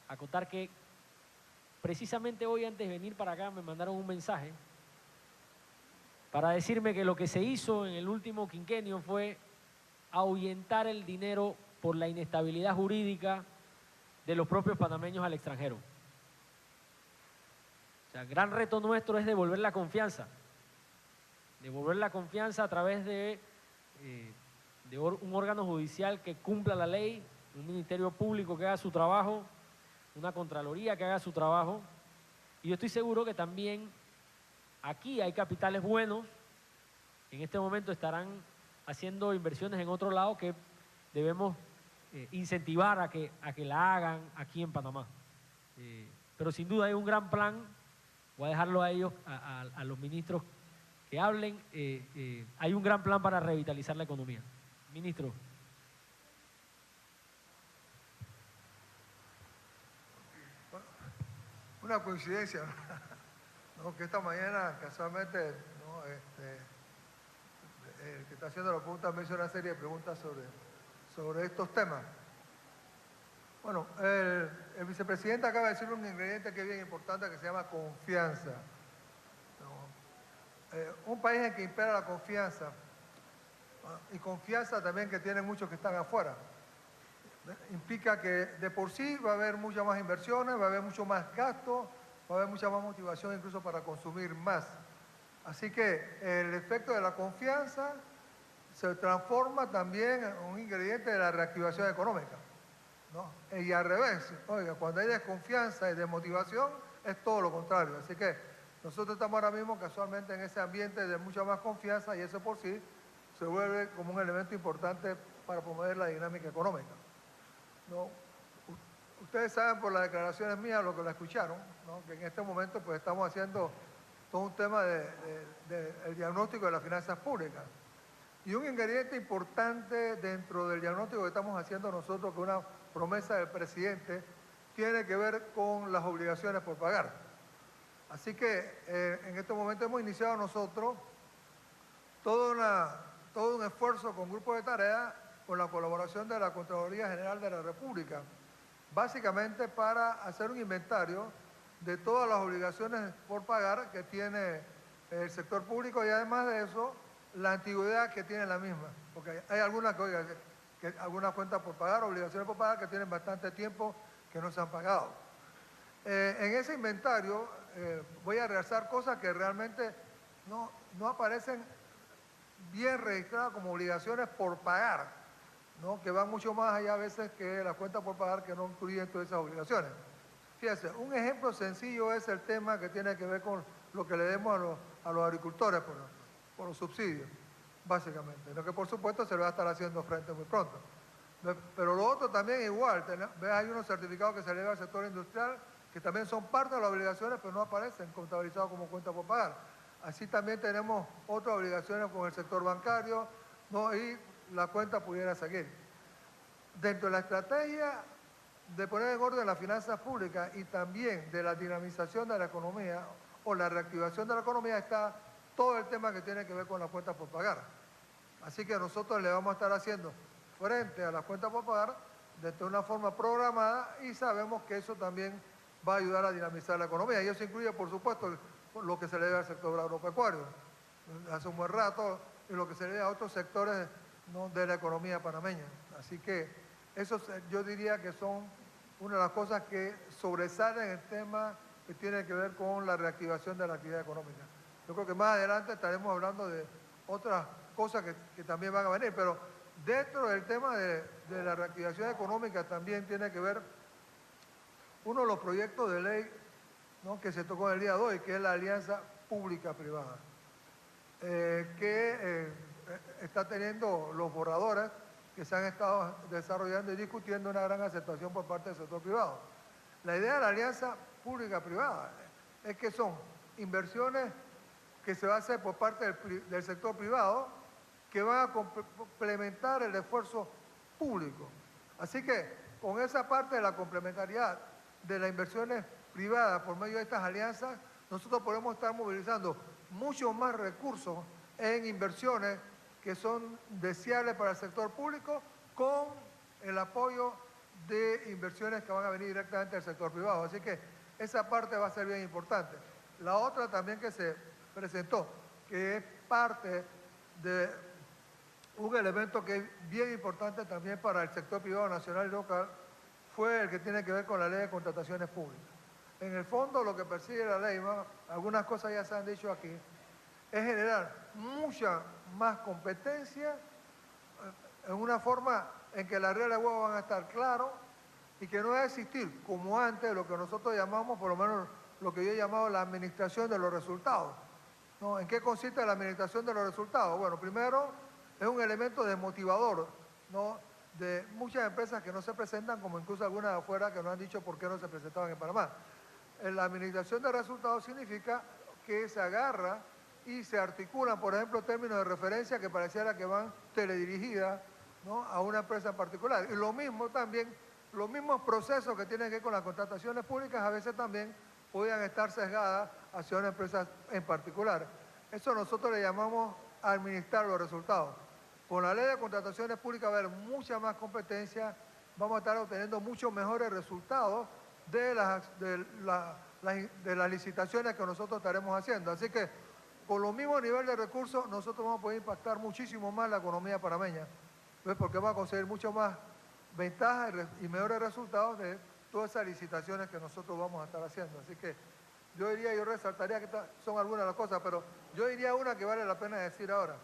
acotar que precisamente hoy, antes de venir para acá, me mandaron un mensaje para decirme que lo que se hizo en el último quinquenio fue ahuyentar el dinero por la inestabilidad jurídica de los propios panameños al extranjero. O sea, el gran reto nuestro es devolver la confianza a través de un órgano judicial que cumpla la ley, un ministerio público que haga su trabajo, una contraloría que haga su trabajo. Y yo estoy seguro que también aquí hay capitales buenos, en este momento estarán haciendo inversiones en otro lado que debemos incentivar a que la hagan aquí en Panamá. Pero sin duda hay un gran plan, voy a dejarlo a ellos, a los ministros que hablen, hay un gran plan para revitalizar la economía. Ministro. Una coincidencia, ¿no? Que esta mañana casualmente, ¿no? El que está haciendo la pregunta me hizo una serie de preguntas sobre estos temas. Bueno, el vicepresidente acaba de decir un ingrediente que es bien importante que se llama confianza, ¿no? Un país en que impera la confianza, ¿no? Y confianza también que tienen muchos que están afuera, implica que de por sí va a haber muchas más inversiones, va a haber mucho más gasto, va a haber mucha más motivación incluso para consumir más. Así que el efecto de la confianza se transforma también en un ingrediente de la reactivación económica, ¿no? Y al revés, oiga, cuando hay desconfianza y desmotivación es todo lo contrario. Así que nosotros estamos ahora mismo casualmente en ese ambiente de mucha más confianza y eso por sí se vuelve como un elemento importante para promover la dinámica económica, ¿no? Ustedes saben por las declaraciones mías, lo que la escucharon, ¿no? Que en este momento pues estamos haciendo todo un tema del diagnóstico de las finanzas públicas. Y un ingrediente importante dentro del diagnóstico que estamos haciendo nosotros, que es una promesa del presidente, tiene que ver con las obligaciones por pagar. Así que en este momento hemos iniciado nosotros todo un esfuerzo con grupos de tarea con la colaboración de la Contraloría General de la República, básicamente para hacer un inventario de todas las obligaciones por pagar que tiene el sector público y además de eso, la antigüedad que tiene la misma. Porque hay algunas algunas cuentas por pagar, obligaciones por pagar que tienen bastante tiempo que no se han pagado. En ese inventario voy a realzar cosas que realmente no aparecen bien registradas como obligaciones por pagar, ¿no? Que van mucho más allá a veces que las cuentas por pagar que no incluyen todas esas obligaciones. Fíjense, un ejemplo sencillo es el tema que tiene que ver con lo que le demos a los agricultores por los subsidios, básicamente. Lo que por supuesto se le va a estar haciendo frente muy pronto. Pero lo otro también igual, hay unos certificados que se le dan al sector industrial que también son parte de las obligaciones, pero no aparecen contabilizados como cuenta por pagar. Así también tenemos otras obligaciones con el sector bancario, ¿no? Y la cuenta pudiera seguir. Dentro de la estrategia de poner en orden las finanzas públicas y también de la dinamización de la economía o la reactivación de la economía está todo el tema que tiene que ver con las cuentas por pagar. Así que nosotros le vamos a estar haciendo frente a las cuentas por pagar de una forma programada y sabemos que eso también va a ayudar a dinamizar la economía. Y eso incluye, por supuesto, lo que se le debe al sector agropecuario hace un buen rato y lo que se le debe a otros sectores, ¿no?, de la economía panameña. Así que eso yo diría que son una de las cosas que sobresalen el tema que tiene que ver con la reactivación de la actividad económica. Yo creo que más adelante estaremos hablando de otras cosas que también van a venir, pero dentro del tema de la reactivación económica también tiene que ver uno de los proyectos de ley, ¿no?, que se tocó el día de hoy, que es la alianza pública-privada, que está teniendo los borradores que se han estado desarrollando y discutiendo una gran aceptación por parte del sector privado. La idea de la alianza pública-privada es que son inversiones que se va a hacer por parte del sector privado que van a complementar el esfuerzo público. Así que con esa parte de la complementariedad de las inversiones privadas por medio de estas alianzas, nosotros podemos estar movilizando muchos más recursos en inversiones que son deseables para el sector público con el apoyo de inversiones que van a venir directamente del sector privado. Así que esa parte va a ser bien importante. La otra también que se presentó, que es parte de un elemento que es bien importante también para el sector privado nacional y local, fue el que tiene que ver con la ley de contrataciones públicas. En el fondo lo que persigue la ley, algunas cosas ya se han dicho aquí, es generar mucha más competencia en una forma en que las reglas de juego van a estar claras y que no va a existir, como antes, lo que nosotros llamamos, por lo menos lo que yo he llamado la administración de los resultados, ¿no? ¿En qué consiste la administración de los resultados? Bueno, primero es un elemento desmotivador, ¿no?, de muchas empresas que no se presentan, como incluso algunas de afuera que nos han dicho por qué no se presentaban en Panamá. La administración de resultados significa que se agarra y se articulan, por ejemplo, términos de referencia que pareciera que van teledirigidas, ¿no?, a una empresa en particular. Y lo mismo también, los mismos procesos que tienen que ver con las contrataciones públicas a veces también podían estar sesgadas hacia una empresa en particular. Eso nosotros le llamamos administrar los resultados. Con la ley de contrataciones públicas va a haber mucha más competencia, vamos a estar obteniendo muchos mejores resultados de las licitaciones que nosotros estaremos haciendo. Así que con los mismos niveles de recursos nosotros vamos a poder impactar muchísimo más la economía panameña, ¿ves? Porque vamos a conseguir mucho más ventajas y mejores resultados de todas esas licitaciones que nosotros vamos a estar haciendo. Así que yo resaltaría que son algunas de las cosas, pero yo diría una que vale la pena decir ahora,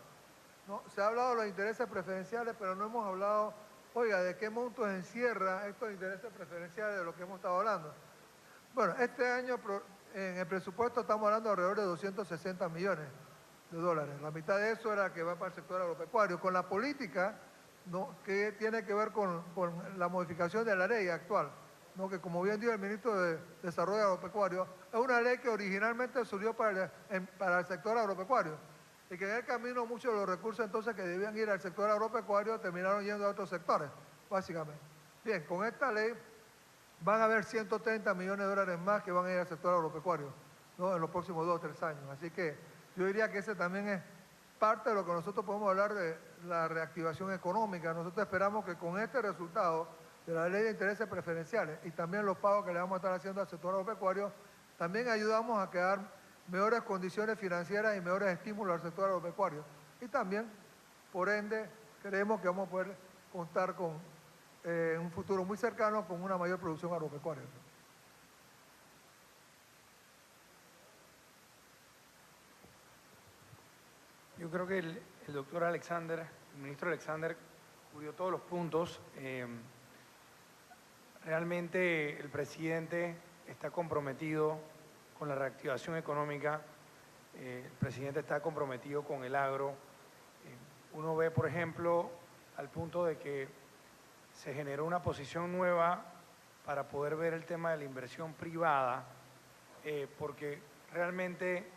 ¿no? Se ha hablado de los intereses preferenciales, pero no hemos hablado, oiga, de qué montos encierra estos intereses preferenciales de lo que hemos estado hablando. Bueno, este año en el presupuesto estamos hablando de alrededor de 260 millones de dólares. La mitad de eso era que va para el sector agropecuario. Con la política, ¿no?, que tiene que ver con la modificación de la ley actual, ¿no?, que como bien dijo el ministro de Desarrollo Agropecuario, es una ley que originalmente surgió para el sector agropecuario y que en el camino muchos de los recursos entonces que debían ir al sector agropecuario terminaron yendo a otros sectores, básicamente. Bien, con esta ley van a haber 130 millones de dólares más que van a ir al sector agropecuario, ¿no?, en los próximos 2 o 3 años. Así que yo diría que ese también es parte de lo que nosotros podemos hablar de la reactivación económica. Nosotros esperamos que con este resultado de la ley de intereses preferenciales y también los pagos que le vamos a estar haciendo al sector agropecuario, también ayudamos a crear mejores condiciones financieras y mejores estímulos al sector agropecuario. Y también, por ende, creemos que vamos a poder contar con, en un futuro muy cercano, con una mayor producción agropecuaria. Yo creo que el doctor Alexander, el ministro Alexander, cubrió todos los puntos. Realmente el presidente está comprometido con la reactivación económica, el presidente está comprometido con el agro. Uno ve, por ejemplo, al punto de que se generó una posición nueva para poder ver el tema de la inversión privada, porque realmente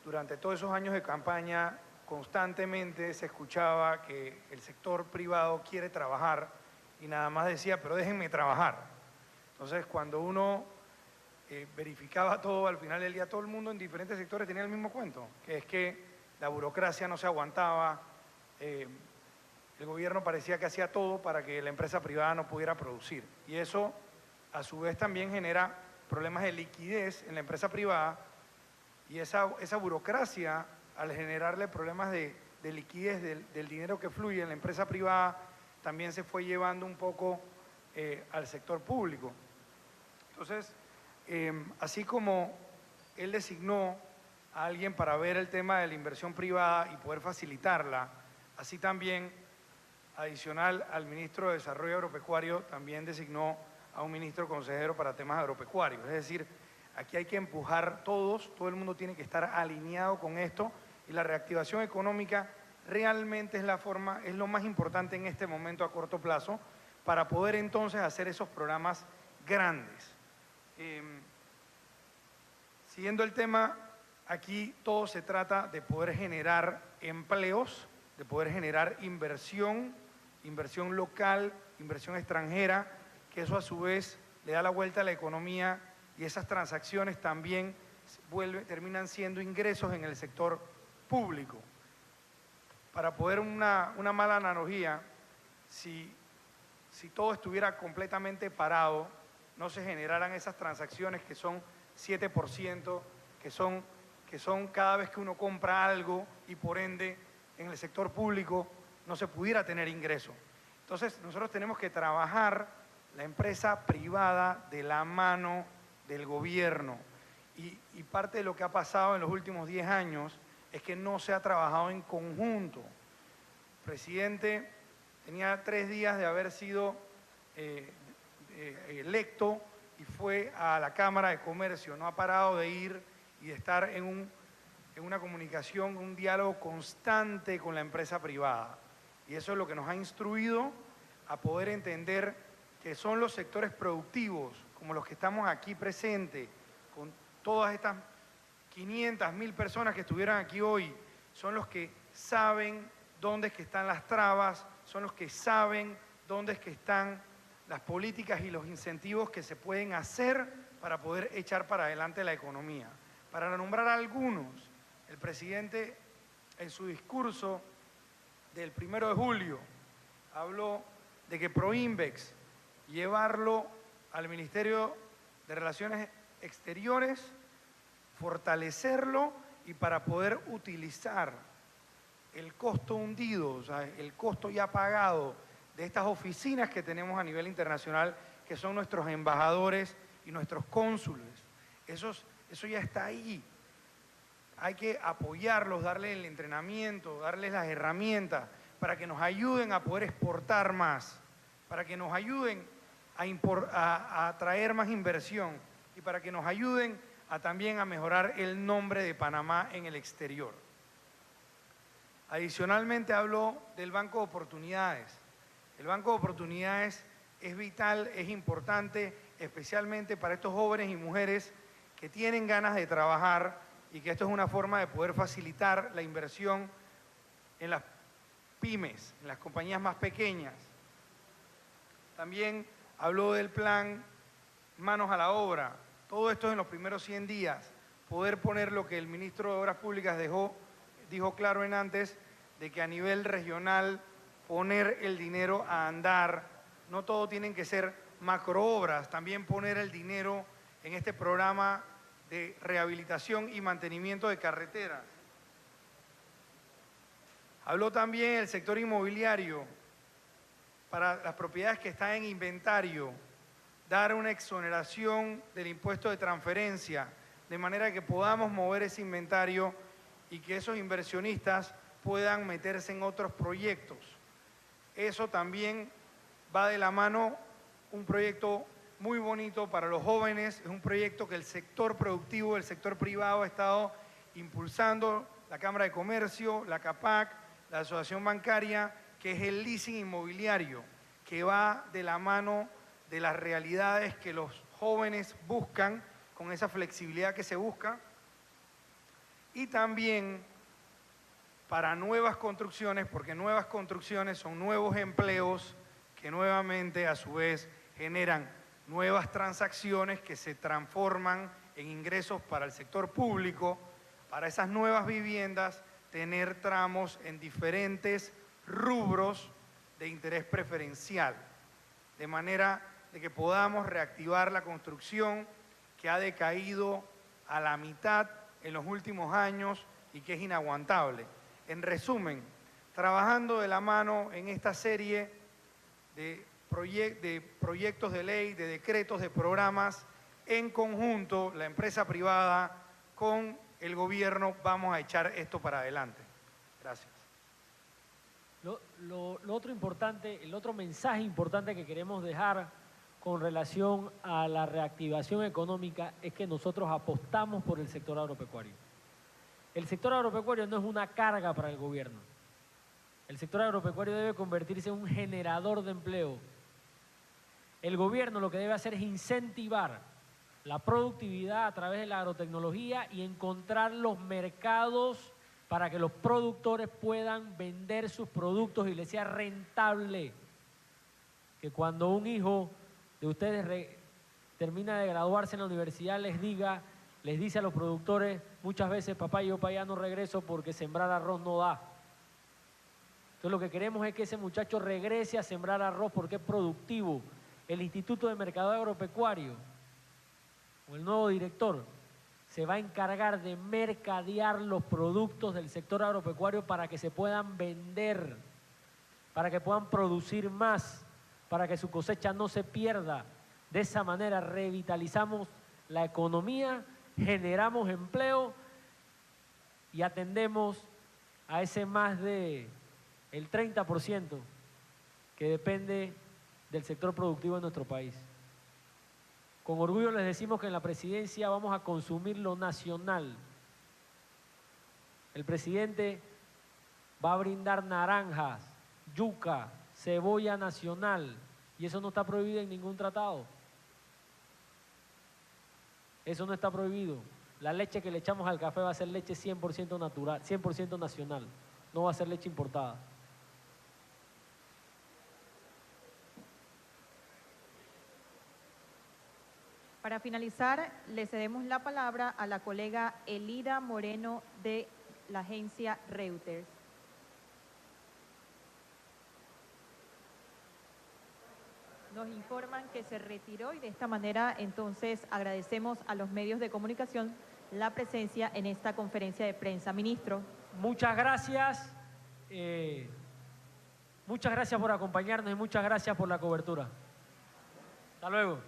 durante todos esos años de campaña constantemente se escuchaba que el sector privado quiere trabajar y nada más decía, pero déjenme trabajar. Entonces, cuando uno verificaba todo, al final del día todo el mundo en diferentes sectores tenía el mismo cuento, que es que la burocracia no se aguantaba, el gobierno parecía que hacía todo para que la empresa privada no pudiera producir. Y eso, a su vez, también genera problemas de liquidez en la empresa privada y esa burocracia, al generarle problemas de liquidez del dinero que fluye en la empresa privada, también se fue llevando un poco al sector público. Entonces, así como él designó a alguien para ver el tema de la inversión privada y poder facilitarla, así también, adicional al ministro de Desarrollo Agropecuario, también designó a un ministro consejero para temas agropecuarios. Es decir, aquí hay que empujar todos, todo el mundo tiene que estar alineado con esto y la reactivación económica realmente es la forma, es lo más importante en este momento a corto plazo para poder entonces hacer esos programas grandes. Siguiendo el tema, aquí todo se trata de poder generar empleos, de poder generar inversión local, inversión extranjera, que eso a su vez le da la vuelta a la economía y esas transacciones también terminan siendo ingresos en el sector público. Para poder una mala analogía, si todo estuviera completamente parado, no se generaran esas transacciones que son 7%, que son cada vez que uno compra algo y por ende en el sector público no se pudiera tener ingreso. Entonces nosotros tenemos que trabajar la empresa privada de la mano del gobierno y parte de lo que ha pasado en los últimos 10 años es que no se ha trabajado en conjunto. El presidente tenía 3 días de haber sido electo y fue a la Cámara de Comercio, no ha parado de ir y de estar en una comunicación, un diálogo constante con la empresa privada. Y eso es lo que nos ha instruido a poder entender que son los sectores productivos, como los que estamos aquí presentes, con todas estas 500.000 personas que estuvieran aquí hoy, son los que saben dónde es que están las trabas, son los que saben dónde es que están las políticas y los incentivos que se pueden hacer para poder echar para adelante la economía. Para nombrar algunos, el presidente en su discurso del 1 de julio habló de que Proinvex, llevarlo al Ministerio de Relaciones Exteriores, fortalecerlo y para poder utilizar el costo hundido, o sea, el costo ya pagado de estas oficinas que tenemos a nivel internacional, que son nuestros embajadores y nuestros cónsules. Eso ya está ahí. Hay que apoyarlos, darles el entrenamiento, darles las herramientas para que nos ayuden a poder exportar más, para que nos ayuden a atraer más inversión y para que nos ayuden también a mejorar el nombre de Panamá en el exterior. Adicionalmente habló del Banco de Oportunidades. El Banco de Oportunidades es vital, es importante, especialmente para estos jóvenes y mujeres que tienen ganas de trabajar y que esto es una forma de poder facilitar la inversión en las pymes, en las compañías más pequeñas. También habló del plan manos a la obra. Todo esto en los primeros 100 días. Poder poner lo que el ministro de Obras Públicas dijo claro en antes, de que a nivel regional poner el dinero a andar. No todo tienen que ser macroobras, también poner el dinero en este programa de rehabilitación y mantenimiento de carreteras. Habló también el sector inmobiliario, para las propiedades que están en inventario, dar una exoneración del impuesto de transferencia, de manera que podamos mover ese inventario y que esos inversionistas puedan meterse en otros proyectos. Eso también va de la mano, un proyecto muy bonito para los jóvenes, es un proyecto que el sector productivo, el sector privado ha estado impulsando, la Cámara de Comercio, la CAPAC, la Asociación Bancaria, que es el leasing inmobiliario, que va de la mano de las realidades que los jóvenes buscan, con esa flexibilidad que se busca, y también para nuevas construcciones, porque nuevas construcciones son nuevos empleos que nuevamente a su vez generan nuevas transacciones que se transforman en ingresos para el sector público, para esas nuevas viviendas, tener tramos en diferentes rubros de interés preferencial, de manera de que podamos reactivar la construcción que ha decaído a la mitad en los últimos años y que es inaguantable. En resumen, trabajando de la mano en esta serie de proyectos de ley, de decretos, de programas, en conjunto, la empresa privada con el gobierno, vamos a echar esto para adelante. Gracias. Lo otro importante, el otro mensaje importante que queremos dejar con relación a la reactivación económica es que nosotros apostamos por el sector agropecuario. El sector agropecuario no es una carga para el gobierno. El sector agropecuario debe convertirse en un generador de empleo. El gobierno lo que debe hacer es incentivar la productividad a través de la agrotecnología y encontrar los mercados para que los productores puedan vender sus productos y les sea rentable. Que cuando un hijo de ustedes termina de graduarse en la universidad les dice a los productores muchas veces: papá, yo para allá no regreso porque sembrar arroz no da. Entonces lo que queremos es que ese muchacho regrese a sembrar arroz porque es productivo. El Instituto de Mercadeo Agropecuario, o el nuevo director, se va a encargar de mercadear los productos del sector agropecuario para que se puedan vender, para que puedan producir más, para que su cosecha no se pierda. De esa manera revitalizamos la economía, generamos empleo y atendemos a ese más de el 30% que depende del sector productivo de nuestro país. Con orgullo les decimos que en la presidencia vamos a consumir lo nacional. El presidente va a brindar naranjas, yuca, cebolla nacional, y eso no está prohibido en ningún tratado. Eso no está prohibido. La leche que le echamos al café va a ser leche 100% natural, 100% nacional, no va a ser leche importada. Para finalizar, le cedemos la palabra a la colega Elida Moreno de la agencia Reuters. Nos informan que se retiró y de esta manera entonces agradecemos a los medios de comunicación la presencia en esta conferencia de prensa. Ministro. Muchas gracias. Muchas gracias por acompañarnos y muchas gracias por la cobertura. Hasta luego.